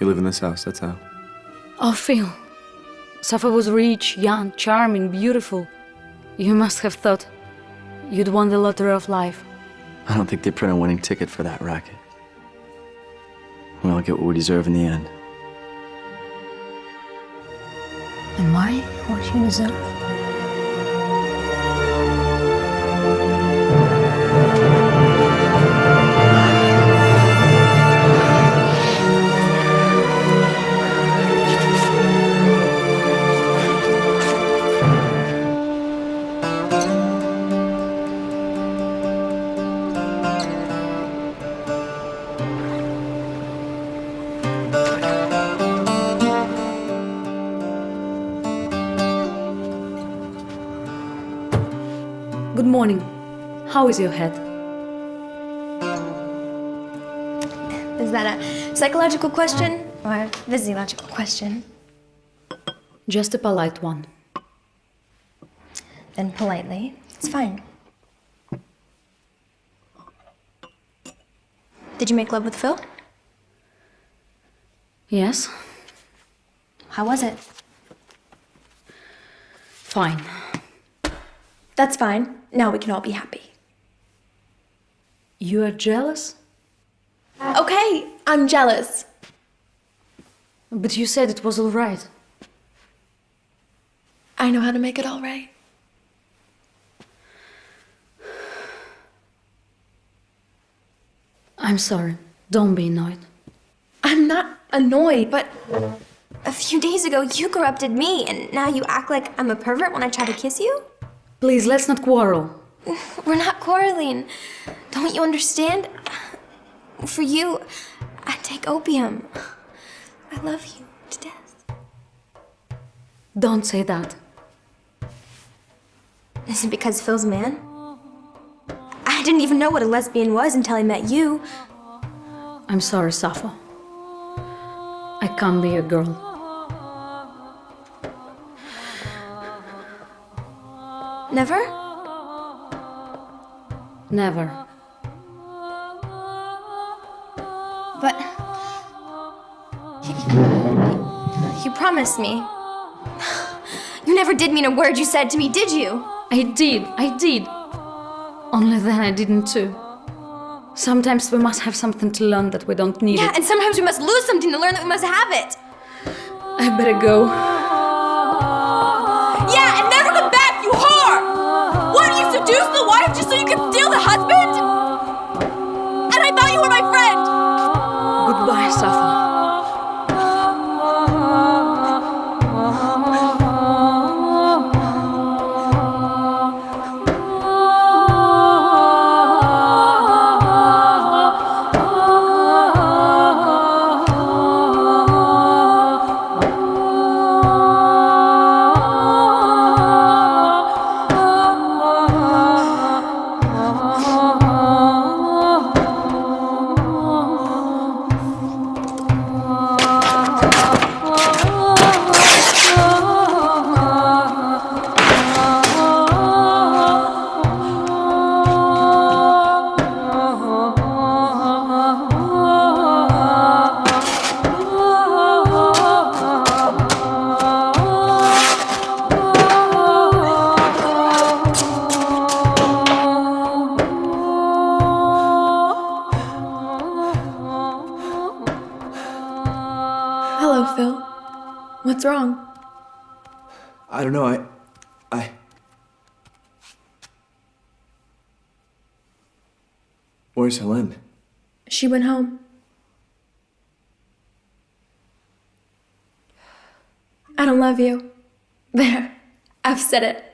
You live in this house, that's how. Oh, Phil. Sappho was rich, young, charming, beautiful. You must have thought you'd won the lottery of life. I don't think they print a winning ticket for that racket. We all get what we deserve in the end. Am I what you deserve? Good morning. How is your head? Is that a psychological question or a physiological question? Just a polite one. Then politely, it's fine. Did you make love with Phil? Yes? How was it? Fine. That's fine. Now we can all be happy. You are jealous? Okay, I'm jealous. But you said it was all right. I know how to make it all right. I'm sorry. Don't be annoyed. I'm not annoyed, but a few days ago you corrupted me, and now you act like I'm a pervert when I try to kiss you? Please, let's not quarrel. We're not quarreling. Don't you understand? For you, I'd take opium. I love you to death. Don't say that. Is it because Phil's a man? I didn't even know what a lesbian was until I met you. I'm sorry, Sappho. I can't be a girl. Never? Never. But you promised me. You never did mean a word you said to me, did you? I did. Only then I didn't too. Sometimes we must have something to learn that we don't need Yeah, it. and sometimes we must lose something to learn that we must have it. I better go. Yeah, and never come back, you whore! What, you seduced the wife just so you could steal the husband? And I thought you were my friend! Goodbye, Sappho. Hello, Phil. What's wrong? I don't know, I... Where's Helene? She went home. I don't love you. There. I've said it.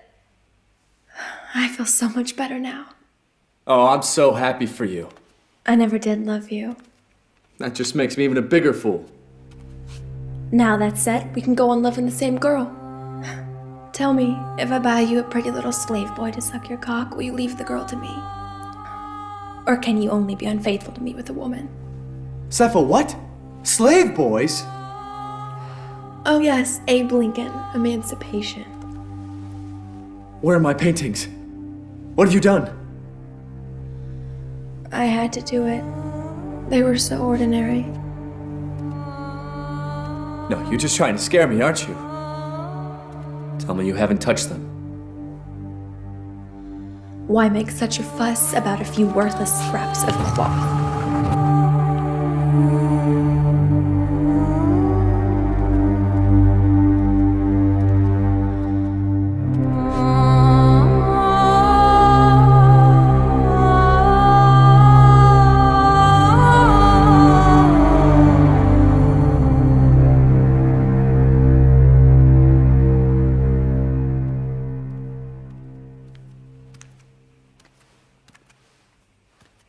I feel so much better now. Oh, I'm so happy for you. I never did love you. That just makes me even a bigger fool. Now that's said, we can go on loving the same girl. Tell me, if I buy you a pretty little slave boy to suck your cock, will you leave the girl to me? Or can you only be unfaithful to me with a woman? Sappho, what? Slave boys? Oh yes, Abe Lincoln, emancipation. Where are my paintings? What have you done? I had to do it. They were so ordinary. No, you're just trying to scare me, aren't you? Tell me you haven't touched them. Why make such a fuss about a few worthless scraps of cloth?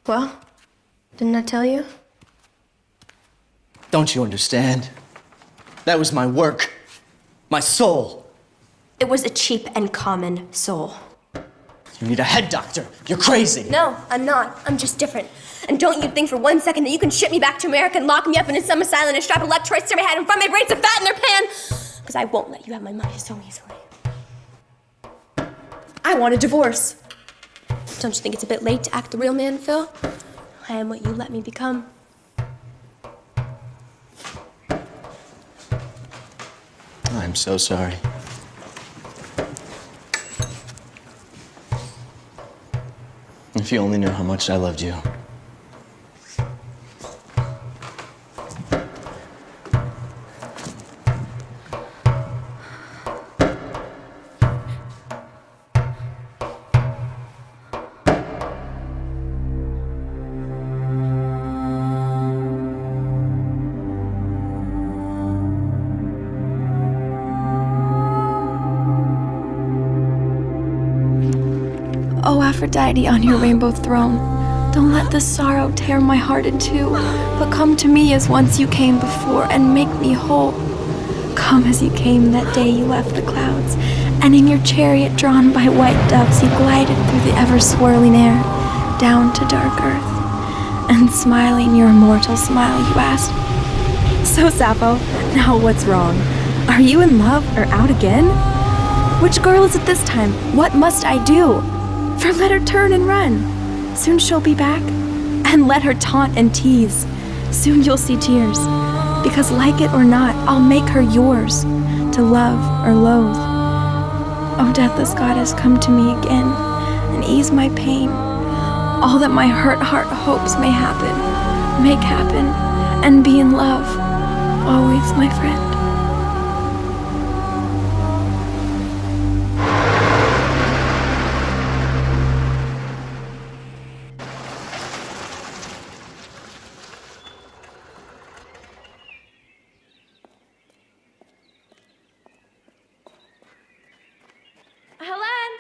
Well, didn't I tell you? Don't you understand? That was my work. My soul. It was a cheap and common soul. You need a head doctor. You're crazy. No, I'm not. I'm just different. And don't you think for 1 second that you can ship me back to America and lock me up in some asylum and strap electrodes to my head and fry my brains to fat in their pan? Because I won't let you have my money so easily. I want a divorce. Don't you think it's a bit late to act the real man, Phil? I am what you let me become. I'm so sorry. If you only knew how much I loved you. Oh, Aphrodite on your rainbow throne, don't let this sorrow tear my heart in two, but come to me as once you came before and make me whole. Come as you came that day you left the clouds, and in your chariot drawn by white doves you glided through the ever-swirling air, down to dark earth. And smiling your immortal smile, you asked, "So, Sappho, now what's wrong? Are you in love or out again? Which girl is it this time? What must I do? For let her turn and run. Soon she'll be back. And let her taunt and tease. Soon you'll see tears. Because like it or not, I'll make her yours. To love or loathe. O deathless goddess, come to me again and ease my pain. All that my hurt heart hopes may happen, make happen, and be in love, always my friend. Helen?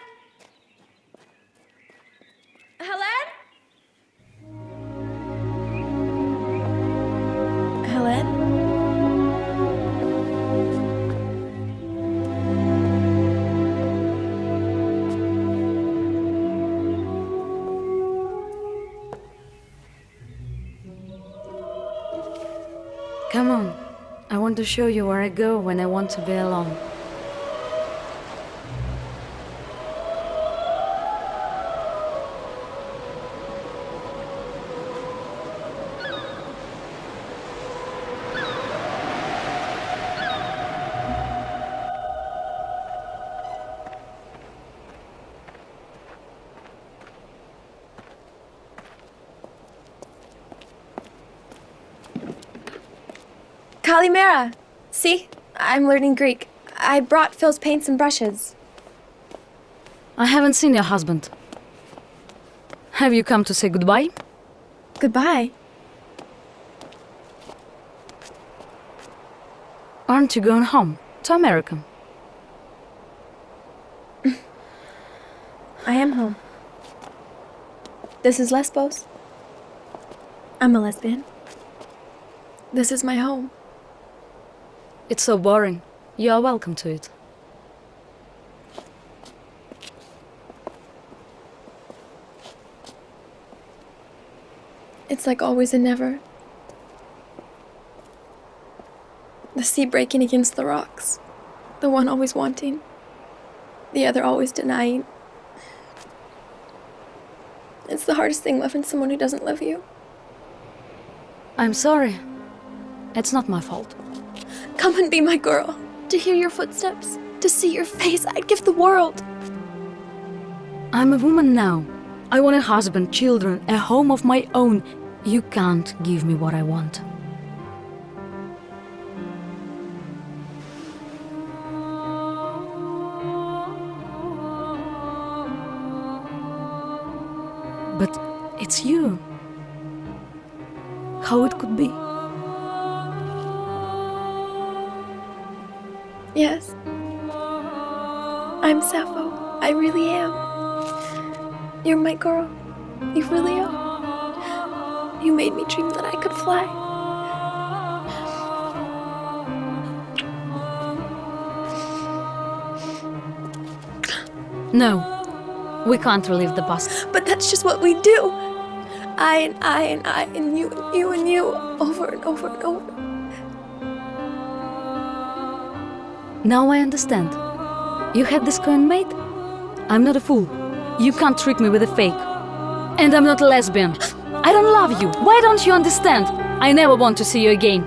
Helen? Helen? Come on. I want to show you where I go when I want to be alone. Kalimera! See? I'm learning Greek. I brought Phil's paints and brushes. I haven't seen your husband. Have you come to say goodbye? Goodbye. Aren't you going home to America? I am home. This is Lesbos. I'm a lesbian. This is my home. It's so boring. You are welcome to it. It's like always and never. The sea breaking against the rocks. The one always wanting. The other always denying. It's the hardest thing loving someone who doesn't love you. I'm sorry. It's not my fault. Come and be my girl. To hear your footsteps, to see your face, I'd give the world. I'm a woman now. I want a husband, children, a home of my own. You can't give me what I want. But it's you. How it could be? Yes. I'm Sappho. I really am. You're my girl. You really are. You made me dream that I could fly. No, we can't relive the past. But that's just what we do. I and I and I and you and you and you. Over and over and over. Now I understand. You had this coin made? I'm not a fool. You can't trick me with a fake. And I'm not a lesbian. I don't love you. Why don't you understand? I never want to see you again.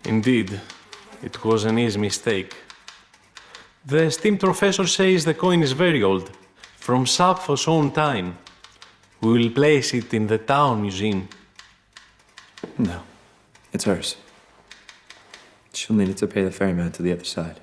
Indeed, it was an easy mistake. The esteemed professor says the coin is very old, from Sappho's own time. We will place it in the town museum. No, it's hers. She'll need it to pay the ferryman to the other side.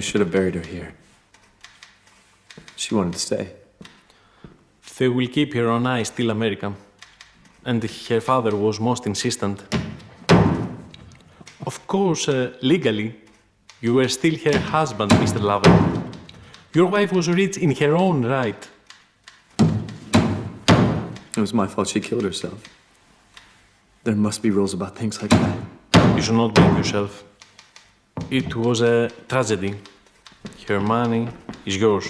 should have buried her here. She wanted to stay. They will keep her on ice till America. And her father was most insistent. Of course, legally, you were still her husband, Mr. Lovell. Your wife was rich in her own right. It was my fault she killed herself. There must be rules about things like that. You should not blame yourself. It was a tragedy. Her money is yours.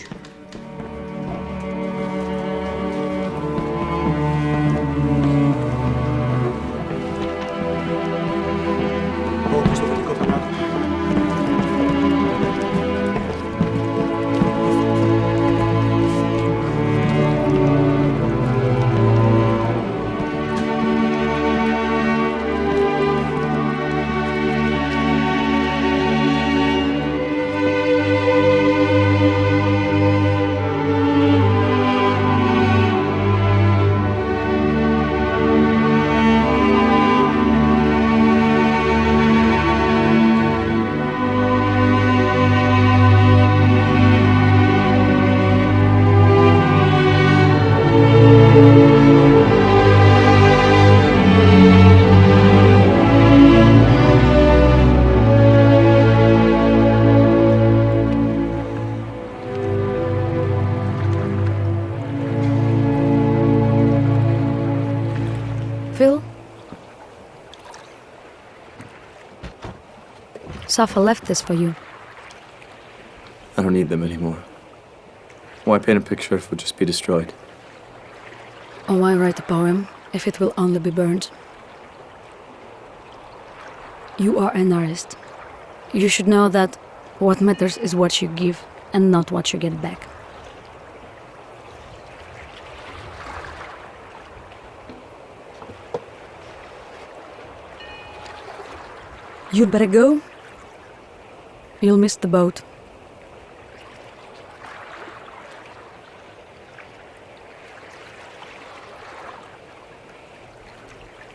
Phil? Sappho left this for you. I don't need them anymore. Why paint a picture if it would just be destroyed? Or why write a poem if it will only be burned? You are an artist. You should know that what matters is what you give and not what you get back. You'd better go. You'll miss the boat.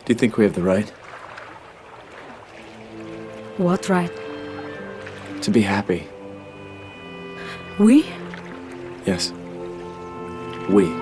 Do you think we have the right What right? to be happy? We? Yes. We.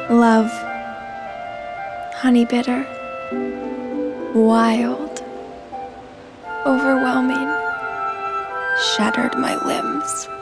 Love, honey bitter, wild, overwhelming, shattered my limbs.